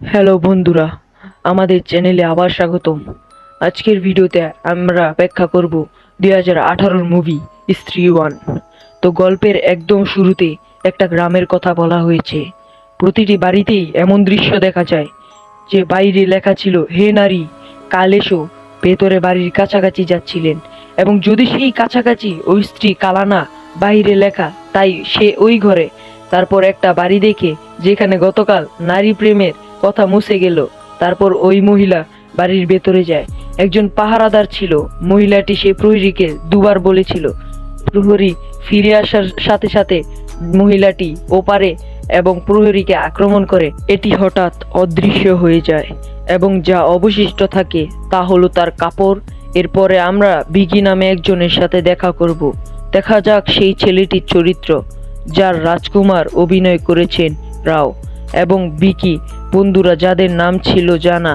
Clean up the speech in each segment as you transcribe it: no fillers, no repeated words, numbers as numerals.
Hello বন্ধুরা, আমাদের চ্যানেলে আবার স্বাগতম। আজকের ভিডিওতে আমরা ব্যাখ্যা করব 2018 মুভি স্ত্রী ওয়ান। তো গল্পের একদম শুরুতে একটা গ্রামের কথা বলা হয়েছে। প্রতিটি বাড়িতেই এমন দৃশ্য দেখা যায় যে বাইরে লেখা ছিল, হে নারী, কাল এসো। ভেতরে বাড়ির কাছাকাছি যাচ্ছিলেন, এবং যদি সেই কাছাকাছি ওই স্ত্রী কালানা বাইরে লেখা, তাই সে ওই ঘরে। তারপর একটা বাড়ি দেখে যেখানে গতকাল নারী প্রেমের কথা মুছে গেল। তারপর ওই মহিলা বাড়ির ভেতরে যায়। একজন পাহারাদার ছিল। মহিলাটি সে প্রহরীকে দুবার বলেছিল। প্রহরী ফিরে আসার সাথে সাথে মহিলাটি ওপারে এবং প্রহরীকে আক্রমণ করে। এটি হঠাৎ অদৃশ্য হয়ে যায় এবং যা অবশিষ্ট থাকে তা হলো তার কাপড়। এরপরে আমরা বিকি নামে একজনের সাথে দেখা করব। দেখা যাক সেই ছেলেটির চরিত্র, যার রাজকুমার অভিনয় করেছেন রাও এবং বিকি। বন্ধুরা, যাদের নাম ছিল জানা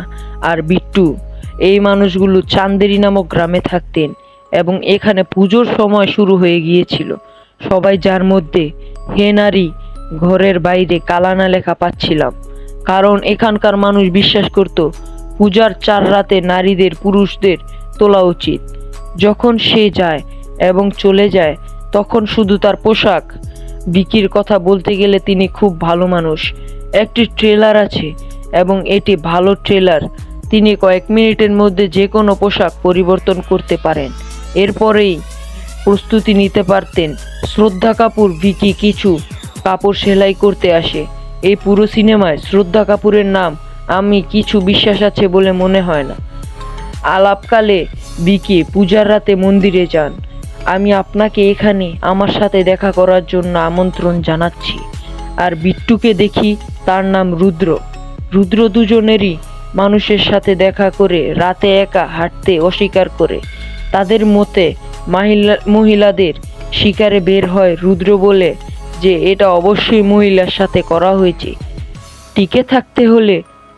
আর বিট্টু, এই মানুষগুলো চান্দেরি নামক গ্রামে থাকতেন এবং এখানে পুজোর সময় শুরু হয়ে গিয়েছিল। সবাই, যার মধ্যে হে নারী ঘরের বাইরে কালানা লেখা পাচ্ছিলাম, কারণ এখানকার মানুষ বিশ্বাস করত পূজার 4 রাতে নারীদের পুরুষদের তোলা উচিত। যখন সে যায় এবং চলে যায়, তখন শুধু তার পোশাক। বিকির কথা বলতে গেলে তিনি খুব ভালো মানুষ। একটি ট্রেলার আছে এবং এটি ভালো ট্রেলার। তিনি কয়েক মিনিটের মধ্যে যে কোনো পোশাক পরিবর্তন করতে পারেন, এরপরেই প্রস্তুতি নিতে পারতেন। শ্রদ্ধা কাপুর বিকি কিছু কাপড় সেলাই করতে আসে। এই পুরো সিনেমায় শ্রদ্ধা কাপুরের নাম আমি কিছু বিশ্বাস আছে বলে মনে হয় না। আলাপকালে বিকি পূজার রাতে মন্দিরে যান। আমি আপনাকে এখানে আমার সাথে দেখা করার জন্য আমন্ত্রণ জানাচ্ছি। আর বিট্টুকে দেখি, তার নাম রুদ্র। রুদ্র দুজনেরই মানুষের সাথে দেখা করে রাতে একা হাঁটতে অস্বীকার করে। তাদের মতে মহিলাদের শিকারে বের হয় রুদ্র বলে যে এটা অবশ্যই মহিলার সাথে করা হয়েছে। টিকে থাকতে হলে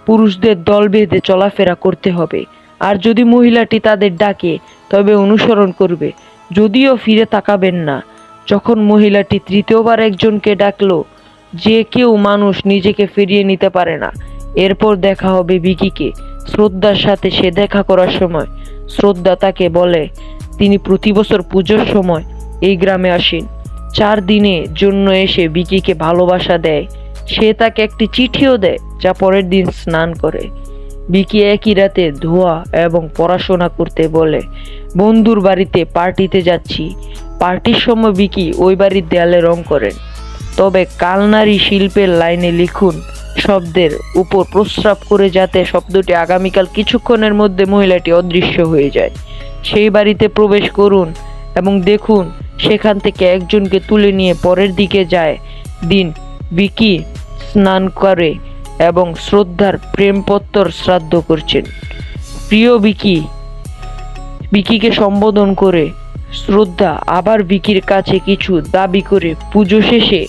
পুরুষদের দল বেঁধে চলাফেরা করতে হবে, আর যদি মহিলাটি তাদের ডাকে তবে অনুসরণ করবে, যদিও ফিরে তাকাবেন না। যখন মহিলাটি তৃতীয়বার একজনকে ডাকলো, যে কেউ মানুষ নিজেকে ফিরিয়ে নিতে পারে না। এরপর দেখা হবে বিকিকে শ্রদ্ধার সাথে। সে দেখা করার সময় শ্রদ্ধা তাকে বলে তিনি প্রতি বছর পুজোর সময় এই গ্রামে আসেন। 4 দিনের জন্য এসে বিকিকে ভালোবাসা দেয়। সে তাকে একটি চিঠিও দেয়, যা পরের দিন স্নান করে। বিকি একই রাতে ধোয়া এবং পড়াশোনা করতে বলে। বন্ধুর বাড়িতে পার্টিতে যাচ্ছি। পার্টির সময় বিকি ওই বাড়ির দেয়ালে রং করেন। তবে কালনারী শিল্পের লাইনে লিখুন শব্দের উপর প্রস্রাব করে, যাতে শব্দটি আগামীকাল কিছুক্ষণের মধ্যে মহিলাটি অদৃশ্য হয়ে যায়। সেই বাড়িতে প্রবেশ করুন এবং দেখুন সেখান থেকে একজনকে তুলে নিয়ে পরের দিকে যায়। দিন বিকি স্নান করে এবং শ্রদ্ধার প্রেমপত্তর শ্রাদ্ধ করছেন। প্রিয় বিকি, বিকিকে সম্বোধন করে শ্রদ্ধা আবার বিকির কাছে কিছু দাবি করে পুজো শেষে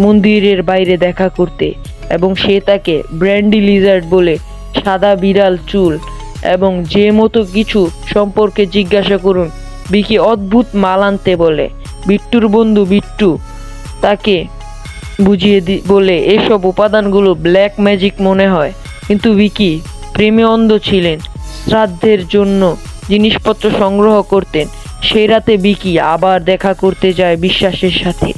মন্দিরের বাইরে দেখা করতে, এবং সে তাকে ব্র্যান্ডি লিজার্ড বলে। সাদা বিড়াল চুল এবং যে মতো কিছু সম্পর্কে জিজ্ঞাসা করুন। বিকি অদ্ভুত মাল আনতে বলে। বিট্টুর বন্ধু বিট্টু তাকে বুঝিয়ে বলে এসব উপাদানগুলো ব্ল্যাক ম্যাজিক মনে হয়, কিন্তু বিকি প্রেমে অন্ধ ছিলেন। শ্রাদ্ধের জন্য জিনিসপত্র সংগ্রহ করতেন। সেই রাতে বিকি আবার দেখা করতে যায় বিশ্বাসের সাথে,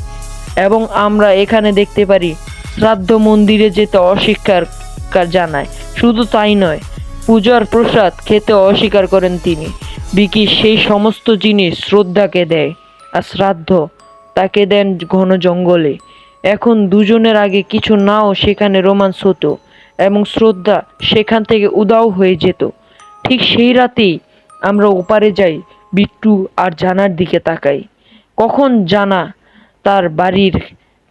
এবং আমরা এখানে দেখতে পারি শ্রাদ্ধ মন্দিরে যেতে অস্বীকার জানায়। শুধু তাই নয়, পূজার প্রসাদ খেতে অস্বীকার করেন তিনি। বিকি সেই সমস্ত জিনিস শ্রদ্ধাকে দেয়, আর শ্রাদ্ধ তাকে দেন ঘন জঙ্গলে। এখন দুজনের আগে কিছু নাও সেখানে রোমান্স হতো এবং শ্রদ্ধা সেখান থেকে উধাও হয়ে যেত। ঠিক সেই রাতেই আমরা ওপারে যাই। বিট্টু আর জানার দিকে তাকাই। কখন জানা তার বাড়ির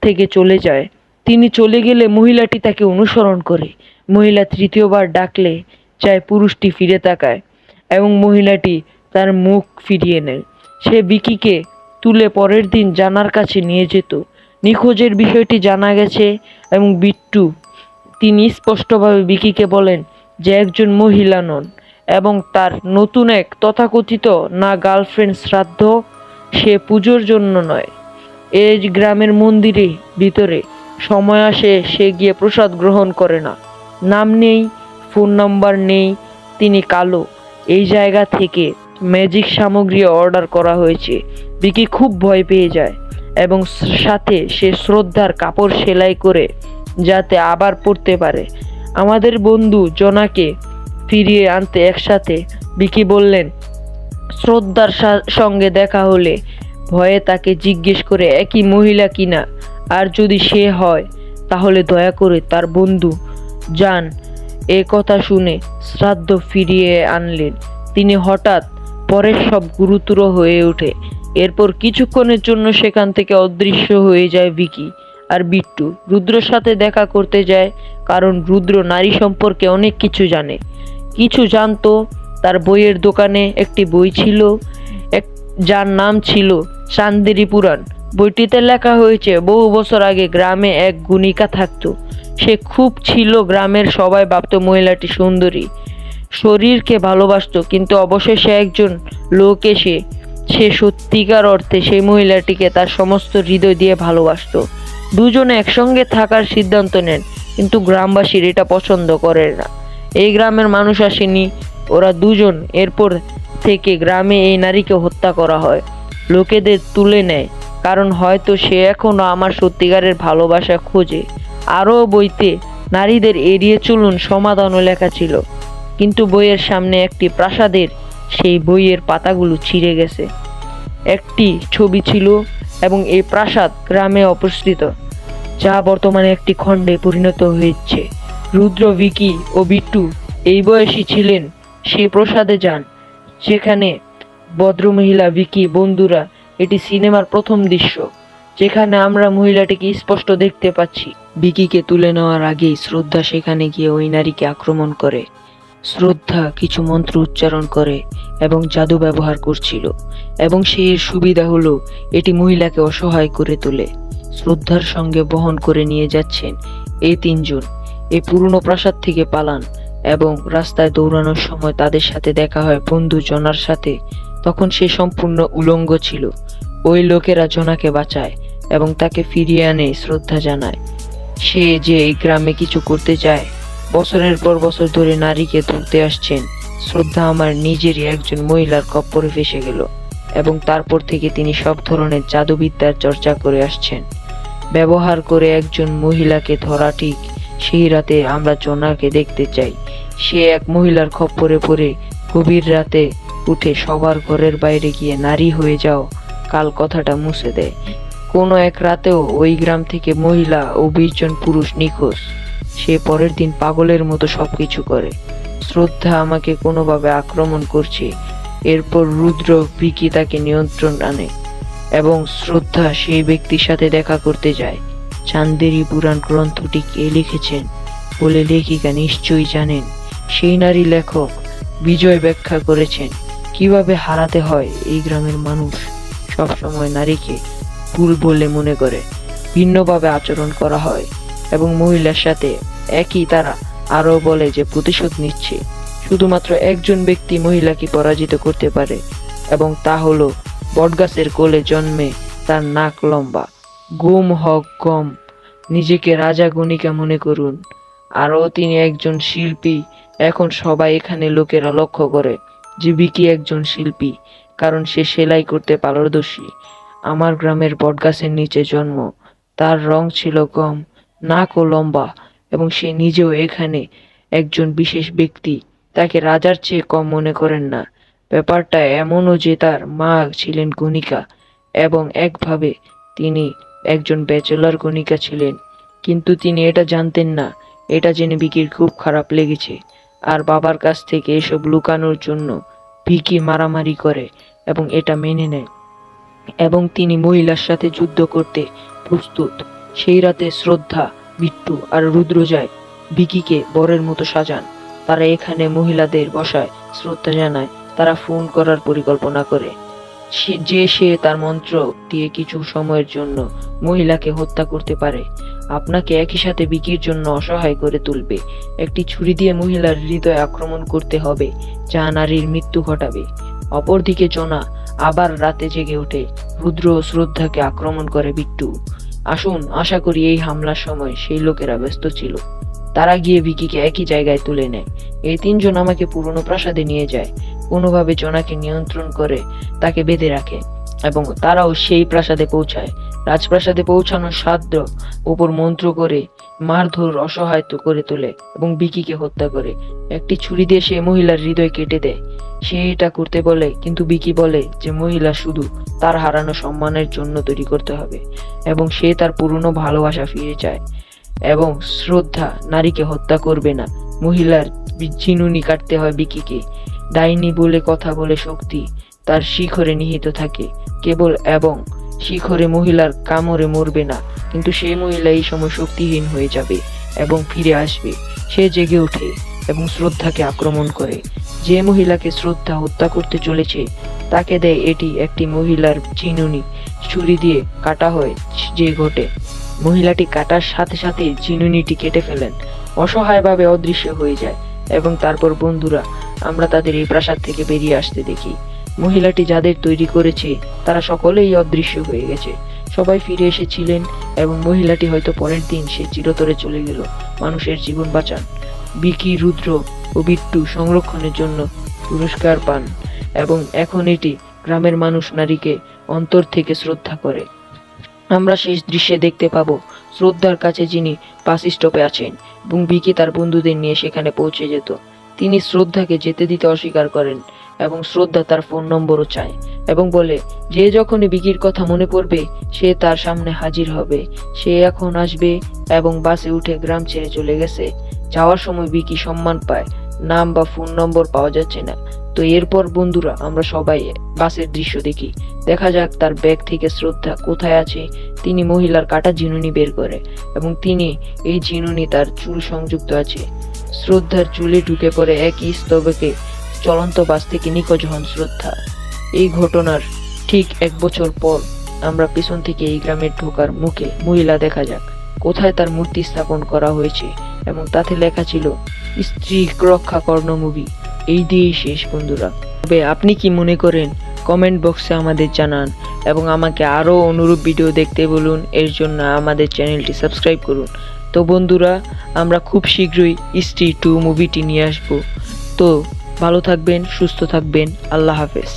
থেকে চলে যায়। তিনি চলে গেলে মহিলাটি তাকে অনুসরণ করে। মহিলা তৃতীয়বার ডাকলে চায় পুরুষটি ফিরে তাকায় এবং মহিলাটি তার মুখ ফিরিয়ে নেয়। সে বিকিকে তুলে পরের দিন জানার কাছে নিয়ে যেত। নিখোঁজের বিষয়টি জানা গেছে এবং বিট্টু তিনি স্পষ্টভাবে বিকিকে বলেন যে একজন মহিলা নন এবং তার নতুন এক তথাকথিত না গার্লফ্রেন্ড শ্রাদ্ধ, সে পুজোর জন্য নয়। এই গ্রামের মন্দিরে ভিতরে সময় আসে সে গিয়ে প্রসাদ গ্রহণ করে না। নাম নেই, ফোন নাম্বার নেই, তিনি কালো। এই জায়গা থেকে ম্যাজিক সামগ্রী অর্ডার করা হয়েছে। বিকি খুব ভয় পেয়ে যায় এবং সাথে সে শ্রদ্ধার কাপড় সেলাই করে যাতে আবার পড়তে পারে। আমাদের বন্ধু জনাকে ফিরিয়ে আনতে একসাথে বিকি বললেন, শ্রদ্ধার সঙ্গে দেখা হলে ভয়ে তাকে জিজ্ঞেস করে একই মহিলা কিনা, আর যদি সে হয় তাহলে দয়া করে তার বন্ধু যান। এ কথা শুনে শ্রাদ্ধ ফিরিয়ে আনলেন। তিনি হঠাৎ পরের সব গুরুতর হয়ে ওঠে। এরপর কিছুক্ষণের জন্য সেখান থেকে অদৃশ্য হয়ে যায় বিকি আর বিট্টু। রুদ্রর সাথে দেখা করতে যায়, কারণ রুদ্র নারী সম্পর্কে অনেক কিছু জানে। কিছু জানতো। তার বইয়ের দোকানে একটি বই ছিল, যার নাম ছিল চান্দেরি পুরাণ। বইটিতে লেখা হয়েছে বহু বছর আগে গ্রামে এক গণিকা থাকতো। সে খুব ছিল, গ্রামের সবাই ভাবতো মহিলাটি সুন্দরী, শরীরকে ভালোবাসতো। কিন্তু অবশেষে একজন লোক এসে সে সত্যিকার অর্থে সেই মহিলাটিকে তার সমস্ত হৃদয় দিয়ে ভালোবাসতো। দুজনে একসঙ্গে থাকার সিদ্ধান্ত নেন, কিন্তু গ্রামবাসীর এটা পছন্দ করে না। এই গ্রামের মানুষ আসেনি, ওরা দুজন। এরপর থেকে গ্রামে এই নারীকে হত্যা করা হয়, লোকেদের তুলে নেয়, কারণ হয়তো সে এখনো আমার সত্যিকারের ভালোবাসা খোঁজে। আরও বইতে নারীদের এড়িয়ে চলুন সমাধানও লেখা ছিল, কিন্তু বইয়ের সামনে একটি প্রাসাদের সেই বইয়ের পাতাগুলো ছিঁড়ে গেছে। একটি ছবি ছিল এবং এই প্রাসাদ গ্রামে অবস্থিত, যা বর্তমানে একটি খণ্ডে পরিণত হয়েছে। রুদ্র, বিকি ও বিট্টু এই বয়সী ছিলেন। সেই প্রাসাদে যান, যেখানে ভদ্রমহিলা বিকি। বন্ধুরা, এটি সিনেমার প্রথম দৃশ্য, যেখানে আমরা মহিলাটিকে স্পষ্ট দেখতে পাচ্ছি। বিকিকে তুলে নেওয়ার আগেই শ্রদ্ধা সেখানে গিয়ে ওই নারীকে আক্রমণ করে। শ্রদ্ধা কিছু মন্ত্র উচ্চারণ করে এবং জাদু ব্যবহার করছিল, এবং সেই সুবিধা হলো এটি মহিলাকে অসহায় করে তোলে। শ্রদ্ধার সঙ্গে বহন করে নিয়ে যাচ্ছেন এই তিনজন। এই পুরনো প্রাসাদ থেকে পালান এবং রাস্তায় দৌড়ানোর সময় তাদের সাথে দেখা হয় বন্ধু জনার সাথে। তখন সে সম্পূর্ণ উলঙ্গ ছিল। ওই লোকেরা জনাকে বাঁচায় এবং তাকে ফিরিয়ে আনে। শ্রদ্ধা জানায় সে যে এই গ্রামে কিছু করতে চায়। বছরের পর বছর ধরে নারীকে ধরতে আসছেন। শ্রদ্ধা আমার নিজেরই একজন মহিলার কপ্পরে ফেসে গেল, এবং তারপর থেকে তিনি সব ধরনের জাদুবিদ্যার চর্চা করে আসছেন, ব্যবহার করে একজন মহিলাকে ধরা। ঠিক সেই রাতে আমরা জনাকে দেখতে চাই। সে এক মহিলার খপ্পরে পড়ে গভীর রাতে উঠে সবার ঘরের বাইরে গিয়ে নারী হয়ে যাও কাল কথাটা মুছে দেয়। কোনো এক রাতেও ওই গ্রাম থেকে মহিলা ও 20 জন পুরুষ নিখোঁজ। সে পরের দিন পাগলের মতো সবকিছু করে। শ্রদ্ধা আমাকে কোনোভাবে আক্রমণ করছে। এরপর রুদ্র, বিকি তাকে নিয়ন্ত্রণ আনে এবং শ্রদ্ধা সেই ব্যক্তির সাথে দেখা করতে যায়। চান্দেরি পুরাণ গ্রন্থটি কে লিখেছেন বলে লেখিকা নিশ্চয়ই জানেন। সেই নারী লেখক বিজয় ব্যাখ্যা করেছেন কিভাবে হারাতে হয়। এই গ্রামের মানুষ সবসময় নারীকে ভুল বলে মনে করে, ভিন্নভাবে আচরণ করা হয় এবং মহিলার সাথে একই। তারা আরও বলে যে প্রতিশোধ নিচ্ছে। শুধুমাত্র একজন ব্যক্তি মহিলাকে পরাজিত করতে পারে, এবং তা হলো বটগাছের কোলে জন্মে তার নাক লম্বা। গুম হক গম, নিজেকে রাজা গণিকা মনে করুন। আরও তিনি একজন শিল্পী। এখন সবাই এখানে লোকেরা লক্ষ্য করে যে বিকি একজন শিল্পী, কারণ সে সেলাই করতে পারদর্শী। আমার গ্রামের বটগাছের নিচে জন্ম। তার রং ছিল গম, নাকও লম্বা, এবং সে নিজেও এখানে একজন বিশেষ ব্যক্তি। তাকে রাজার চেয়ে কম মনে করেন না। ব্যাপারটা এমনও যে তার মা ছিলেন গণিকা, এবং একভাবে তিনি একজন ব্যাচেলর গণিকা ছিলেন, কিন্তু তিনি এটা জানতেন না। এটা জেনে বিকির খুব খারাপ লেগেছে, আর বাবার কাছ থেকে এসব লুকানোর জন্য বিকি মারামারি করে এবং এটা মেনে নেয়, এবং তিনি মহিলার সাথে যুদ্ধ করতে প্রস্তুত। সেই রাতে শ্রদ্ধা, বিট্টু আর রুদ্র যায় বিকিকে বরের মতো সাজান। তারা এখানে মহিলাদের বসায়। শ্রদ্ধা জানায় তারা ফোন করার পরিকল্পনা করে, সে তার মন্ত্র দিয়ে কিছু সময়ের জন্য মহিলাকে হত্যা করতে পারে। আপনাকে একই সাথে বিকির জন্য অসহায় করে তুলবে। একটি ছুরি দিয়ে মহিলার হৃদয় আক্রমণ করতে হবে, যা নারীর মৃত্যু ঘটাবে। অপরদিকে জনা আবার রাতে জেগে ওঠে। রুদ্র ও শ্রদ্ধাকে আক্রমণ করে বিট্টু। আসুন, আশা করি এই হামলার সময় সেই লোকেরা ব্যস্ত ছিল। তারা গিয়ে ভিকিকে একই জায়গায় তুলে নেয়। এই তিনজন আমাকে পুরনো প্রাসাদে নিয়ে যায়, কোনোভাবে জোনাকে নিয়ন্ত্রণ করে তাকে বেঁধে রাখে এবং তারাও সেই প্রাসাদে পৌঁছায়। রাজপ্রাসাদে পৌঁছানোর সাধ্য উপর মন্ত্র করে মারধর অসহায়ত্ব করে তোলে এবং বিকিকে হত্যা করে। একটি ছুরি দিয়ে সে মহিলার হৃদয় কেটে দেয়। সে এটা করতে বলে, কিন্তু বিকি বলে যে মহিলা শুধু তার হারানো সম্মানের জন্য তৈরি করতে হবে এবং সে তার পুরনো ভালোবাসা ফিরে চায় এবং শ্রদ্ধা নারীকে হত্যা করবে না। মহিলার চিনুনি কাটতে হয় বিকিকে। ডাইনি বলে কথা বলে শক্তি তার শিখরে নিহিত থাকে কেবল, এবং শিখরে মহিলার কামড়ে মরবে না, কিন্তু সেই মহিলা এই সময় শক্তিহীন হয়ে যাবে এবং ফিরে আসবে। সে জেগে ওঠে এবং শ্রদ্ধাকে আক্রমণ করে। যে মহিলাকে শ্রদ্ধা হত্যা করতে চলেছে তাকে দেয় এটি একটি মহিলার চিনুনি, ছুরি দিয়ে কাটা হয় যে ঘটে। মহিলাটি কাটার সাথে সাথে চিনুনিটি কেটে ফেলেন, অসহায়ভাবে অদৃশ্য হয়ে যায় এবং তারপর বন্ধুরা আমরা তাদের এই প্রাসাদ থেকে বেরিয়ে আসতে দেখি। মহিলাটি যাদের তৈরি করেছে তারা সকলেই অদৃশ্য হয়ে গেছে, সবাই ফিরে এসেছিলেন এবং মহিলাটি হয়তো পরের দিন সে চিরতরে চলে গেল মানুষের জীবন বাঁচান। বিকি, রুদ্র ও বিট্টু সংরক্ষণের জন্য পুরস্কার পান এবং এখন এটি গ্রামের মানুষ নারীকে অন্তর থেকে শ্রদ্ধা করে। আমরা শেষ দৃশ্যে দেখতে পাবো শ্রদ্ধার কাছে যিনি বাস স্টপে আছেন এবং বিকি তার বন্ধুদের নিয়ে সেখানে পৌঁছে যেত। তিনি শ্রদ্ধাকে যেতে দিতে অস্বীকার করেন এবং শ্রদ্ধা তার ফোন নম্বরও চায় এবং বলে যে যখনই বিকির কথা মনে পড়বে সে তার সামনে হাজির হবে। সে এখন আসবে এবং বাসে উঠে গ্রাম ছেড়ে চলে গেছে। যাওয়ার সময় বিকি সম্মান পায়, নাম বা ফোন নম্বর পাওয়া যাচ্ছে না। তো এরপর বন্ধুরা আমরা সবাই বাসের দৃশ্য দেখি। দেখা যাক তার ব্যাগ থেকে শ্রদ্ধা কোথায় আছে। তিনি মহিলার কাটা ঝিনুনি বের করে এবং তিনি এই ঝিনুনি তার চুল সংযুক্ত আছে। শ্রদ্ধার চুলে ঢুকে পড়ে একই স্তবকে চলন্ত বাস থেকে নিখোঁজ হন শ্রদ্ধা। এই ঘটনার ঠিক 1 বছর পর আমরা পেছন থেকে এই গ্রামের ঢোকার মুখে মহিলা দেখা যাক, কোথায় তার মূর্তি স্থাপন করা হয়েছে এবং তাতে লেখা ছিল স্ত্রী রক্ষা কর্ণ মুভি। এই দিয়েই শেষ বন্ধুরা। তবে আপনি কি মনে করেন কমেন্ট বক্সে আমাদের জানান এবং আমাকে আরও অনুরূপ ভিডিও দেখতে বলুন। এর জন্য আমাদের চ্যানেলটি সাবস্ক্রাইব করুন। তো বন্ধুরা আমরা খুব শীঘ্রই স্ত্রী 2 মুভিটি নিয়ে আসব। তো ভালো থাকবেন, সুস্থ থাকবেন, আল্লাহ হাফেজ।